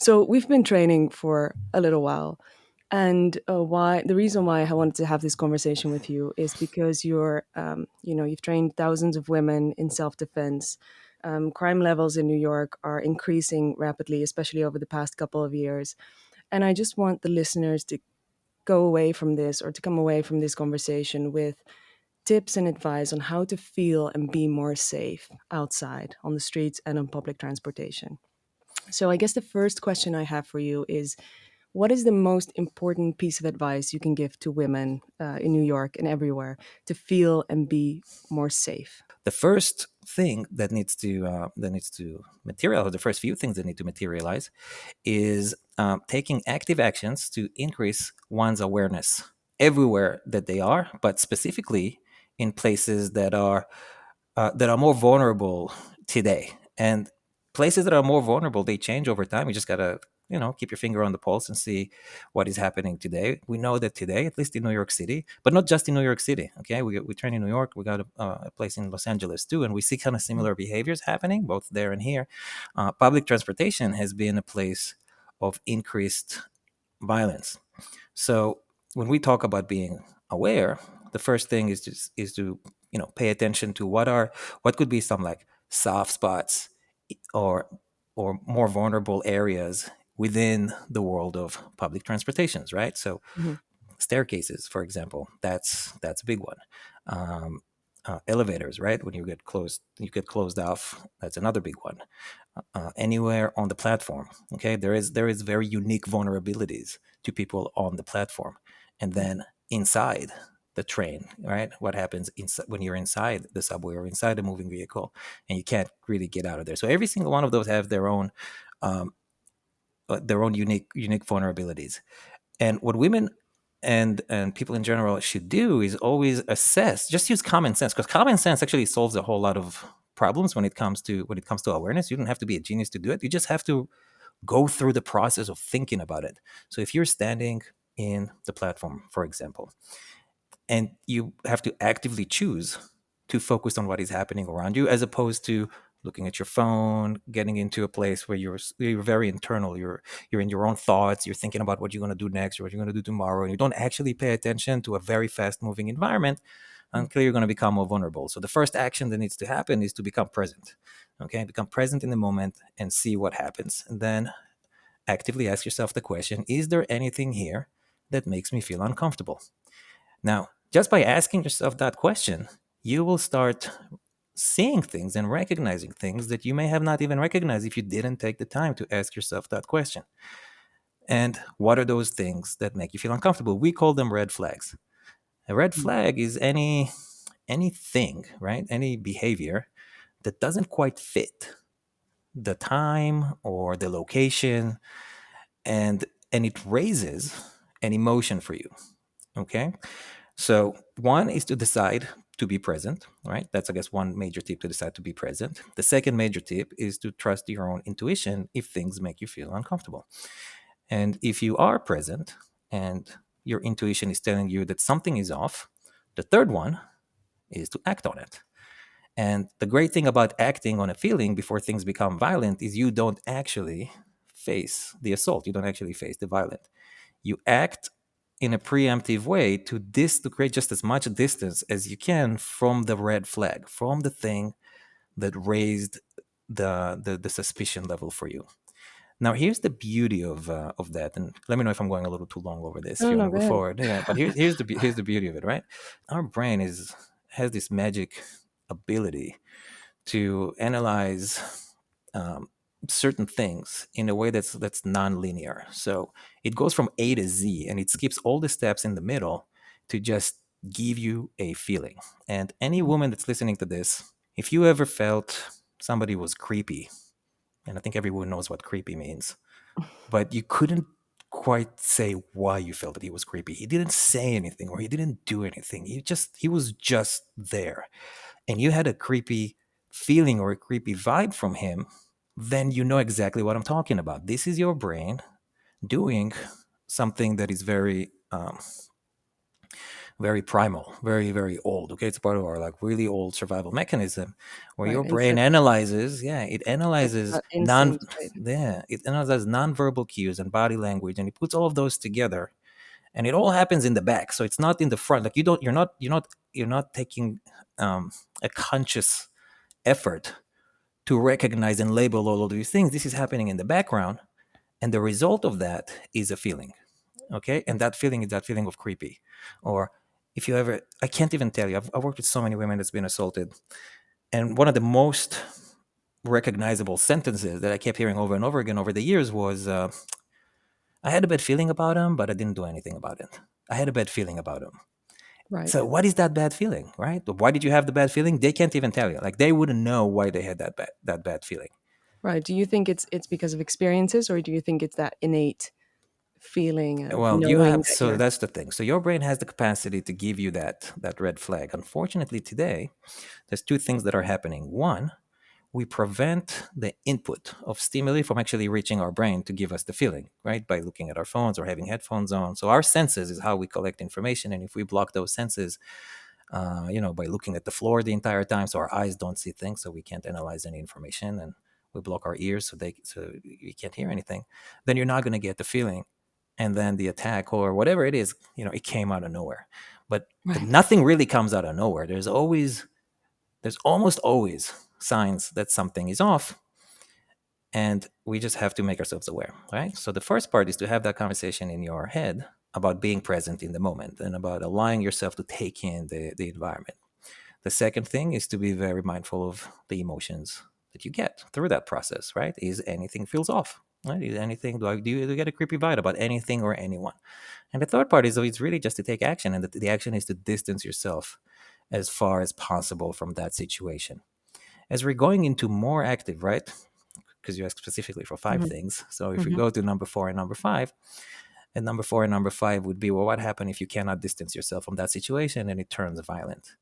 So we've been training for a little while, and why the reason why I wanted to have this conversation with you is because you've trained thousands of women in self-defense. Crime levels in New York are increasing rapidly, especially over the past couple of years. And I just want the listeners to go away from this, or to come away from this conversation with tips and advice on how to feel and be more safe outside on the streets and on public transportation. So I guess the first question I have for you is, what is the most important piece of advice you can give to women in New York and everywhere to feel and be more safe? The first thing that needs to materialize, the first few things that need to materialize, is taking active actions to increase one's awareness everywhere that they are, but specifically in places that are more vulnerable today. And places that are more vulnerable, they change over time. You just gotta, keep your finger on the pulse and see what is happening today. We know that today, at least in New York City, but not just in New York City. Okay, we train in New York. We got a place in Los Angeles too, and we see kind of similar behaviors happening both there and here. Public transportation has been a place of increased violence. So when we talk about being aware, the first thing is to pay attention to what could be some like soft spots or or more vulnerable areas within the world of public transportations, right? So Mhm. staircases, for example, that's a big one. Um, Elevators, right? When you get closed off, that's another big one. Anywhere on the platform, okay, there is very unique vulnerabilities to people on the platform, and then inside the train, right? What happens when you're inside the subway or inside a moving vehicle, and you can't really get out of there? So every single one of those have um, their own unique vulnerabilities. And what women and people in general should do is always assess, just use common sense, because common sense actually solves a whole lot of problems when it comes to awareness. You don't have to be a genius to do it. You just have to go through the process of thinking about it. So if you're standing in the platform, for example, and you have to actively choose to focus on what is happening around you, as opposed to looking at your phone, getting into a place where you're very internal. You're in your own thoughts. You're thinking about what you're going to do next or what you're going to do tomorrow, and you don't actually pay attention to a very fast moving environment. Until you're going to become more vulnerable. So the first action that needs to happen is to become present. Okay, become present in the moment and see what happens, and then actively ask yourself the question: is there anything here that makes me feel uncomfortable? Now, just by asking yourself that question, you will start seeing things and recognizing things that you may have not even recognized if you didn't take the time to ask yourself that question. And what are those things that make you feel uncomfortable? We call them red flags. A red flag is anything, right? Any behavior that doesn't quite fit the time or the location, and it raises an emotion for you. Okay? So one is to decide to be present, right? That's, I guess, one major tip, to decide to be present. The second major tip is to trust your own intuition if things make you feel uncomfortable. And if you are present and your intuition is telling you that something is off, the third one is to act on it. And the great thing about acting on a feeling before things become violent is you don't actually face the assault. You don't actually face the violent. You act in a preemptive way to create just as much distance as you can from the red flag, from the thing that raised the suspicion level for you. Now, here's the beauty of that, and let me know if I'm going a little too long over this. If No, you want no, to go go ahead. forward, yeah. But here's the beauty of it, right? Our brain is has this magic ability to analyze um, certain things in a way that's non-linear. So it goes from A to Z, and it skips all the steps in the middle to just give you a feeling. And any woman that's listening to this, if you ever felt somebody was creepy, and I think everyone knows what creepy means, but you couldn't quite say why you felt that he was creepy. He didn't say anything or he didn't do anything. He was just there. And you had a creepy feeling or a creepy vibe from him, then you know exactly what I'm talking about. This is your brain doing something that is very very primal, very, very old. Okay, it's part of our like really old survival mechanism, where Right. your And so brain analyzes. Yeah, it it's analyzes about instinct, right? yeah, it analyzes nonverbal cues and body language, and it puts all of those together, and it all happens in the back. So it's not in the front. Like you're not taking a conscious effort to recognize and label all of these things. This is happening in the background, and the result of that is a feeling. Okay, and that feeling is that feeling of creepy, or if you ever, I can't even tell you, I've worked with so many women that's been assaulted, and one of the most recognizable sentences that I kept hearing over and over again over the years was, I had a bad feeling about him, but I didn't do anything about it. I had a bad feeling about him. Right. So what is that bad feeling, right? Why did you have the bad feeling? They can't even tell you. Like they wouldn't know why they had that bad feeling. Right. Do you think it's because of experiences, or do you think it's that innate feeling of Well, you knowing have, that so you're that's the thing. So your brain has the capacity to give you that red flag. Unfortunately, today there's two things that are happening. One, we prevent the input of stimuli from actually reaching our brain to give us the feeling, right? By looking at our phones or having headphones on. So our senses is how we collect information, and if we block those senses, by looking at the floor the entire time, so our eyes don't see things, so we can't analyze any information, and we block our ears so you can't hear anything, then you're not going to get the feeling, and then the attack or whatever it is, it came out of nowhere. But right. nothing really comes out of nowhere. There's almost always signs that something is off, and we just have to make ourselves aware, right? So the first part is to have that conversation in your head about being present in the moment and about allowing yourself to take in the environment. The second thing is to be very mindful of the emotions that you get through that process, right? Is anything feels off? Right? Is anything, do you get a creepy vibe about anything or anyone? And the third part is, it's really just to take action, and the action is to distance yourself as far as possible from that situation. As we're going into more active, right? Because you asked specifically for five Hmm. things. So if we Hmm. go to number four and number five, and number four and number five would be, well, what happened if you cannot distance yourself from that situation and it turns violent?